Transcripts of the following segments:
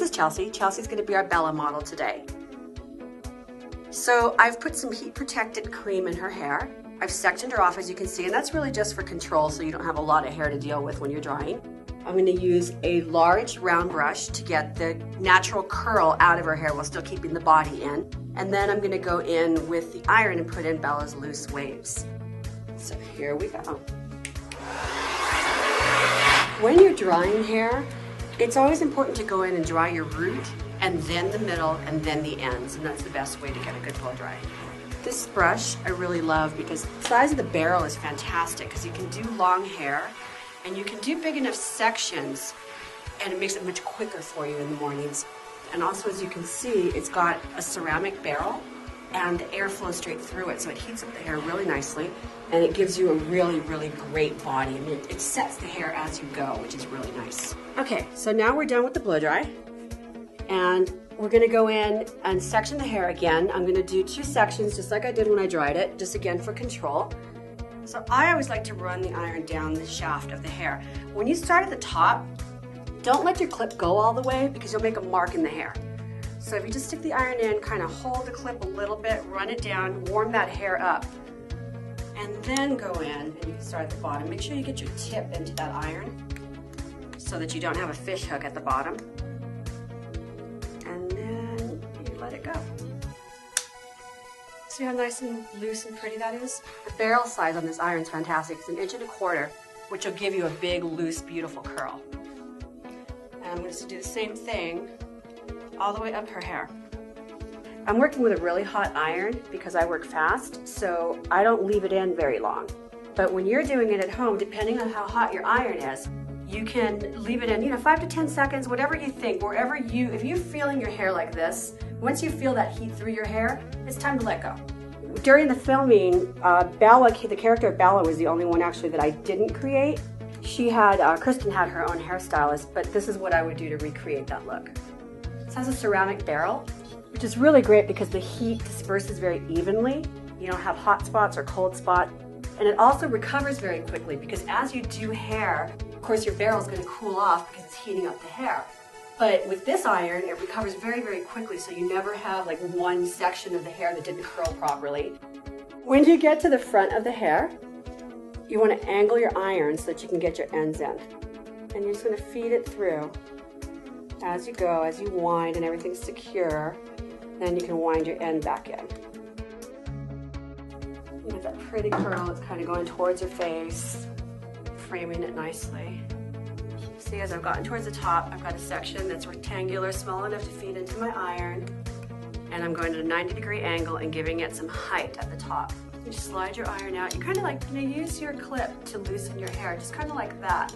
is Chelsea. Chelsea's gonna be our Bella model today. So I've put some heat protected cream in her hair. I've sectioned her off, as you can see, and that's really just for control so you don't have a lot of hair to deal with when you're drying. I'm gonna use a large round brush to get the natural curl out of her hair while still keeping the body in. And then I'm gonna go in with the iron and put in Bella's loose waves. So here we go. When you're drying hair, it's always important to go in and dry your root and then the middle and then the ends, and that's the best way to get a good blow dry. This brush I really love because the size of the barrel is fantastic because you can do long hair and you can do big enough sections and it makes it much quicker for you in the mornings. And also, as you can see, it's got a ceramic barrel and the air flows straight through it, so it heats up the hair really nicely and it gives you a really, really great body. I mean, it sets the hair as you go, which is really nice. Okay, so now we're done with the blow dry and we're gonna go in and section the hair again. I'm gonna do 2 sections just like I did when I dried it, just again for control. So I always like to run the iron down the shaft of the hair. When you start at the top, don't let your clip go all the way because you'll make a mark in the hair. So if you just stick the iron in, kind of hold the clip a little bit, run it down, warm that hair up, and then go in and you can start at the bottom. Make sure you get your tip into that iron so that you don't have a fish hook at the bottom. And then you let it go. See how nice and loose and pretty that is? The barrel size on this iron is fantastic. It's 1.25 inches, which will give you a big, loose, beautiful curl. And I'm going to do the same thing all the way up her hair. I'm working with a really hot iron because I work fast, so I don't leave it in very long. But when you're doing it at home, depending on how hot your iron is, you can leave it in, 5 to 10 seconds, whatever you think, if you're feeling your hair like this, once you feel that heat through your hair, it's time to let go. During the filming, Bella, the character of Bella was the only one actually that I didn't create. She had, Kristen had her own hairstylist, but this is what I would do to recreate that look. This has a ceramic barrel, which is really great because the heat disperses very evenly. You don't have hot spots or cold spots. And it also recovers very quickly because as you do hair, of course your barrel is going to cool off because it's heating up the hair. But with this iron, it recovers very, very quickly, so you never have like one section of the hair that didn't curl properly. When you get to the front of the hair, you want to angle your iron so that you can get your ends in. And you're just going to feed it through as you go, as you wind and everything's secure. Then you can wind your end back in. You get that pretty curl, it's kind of going towards your face, framing it nicely. See, as I've gotten towards the top, I've got a section that's rectangular, small enough to feed into my iron, and I'm going at a 90-degree angle and giving it some height at the top. You slide your iron out. You kind of like, use your clip to loosen your hair, just kind of like that,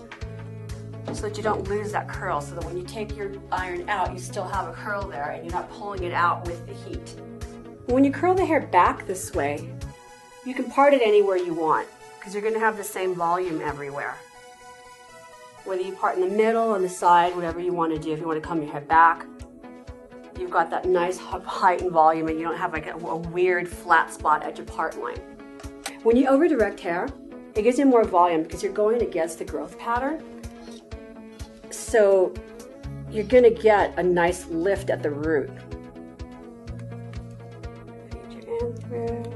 so that you don't lose that curl, so that when you take your iron out, you still have a curl there and you're not pulling it out with the heat. When you curl the hair back this way, you can part it anywhere you want because you're going to have the same volume everywhere. Whether you part in the middle, on the side, whatever you want to do. If you want to comb your hair back, you've got that nice height and volume and you don't have like a weird flat spot at your part line. When you over direct hair, it gives you more volume because you're going against the growth pattern. So you're going to get a nice lift at the root. Feed your end through.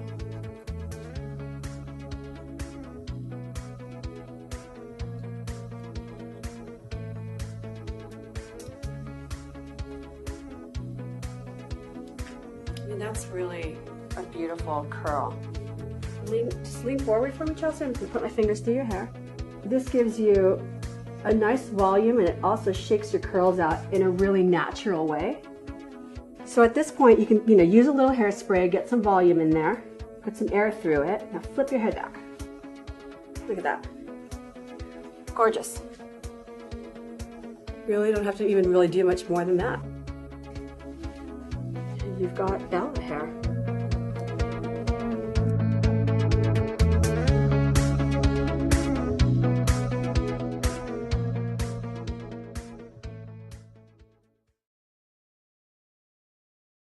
And that's really a beautiful curl. Just lean forward for me, Chelsea. I'm going to put my fingers through your hair. This gives you a nice volume and it also shakes your curls out in a really natural way. So at this point you can use a little hairspray, get some volume in there, put some air through it. Now flip your head back. Look at that. Gorgeous. Really don't have to even really do much more than that. And you've got Bella hair.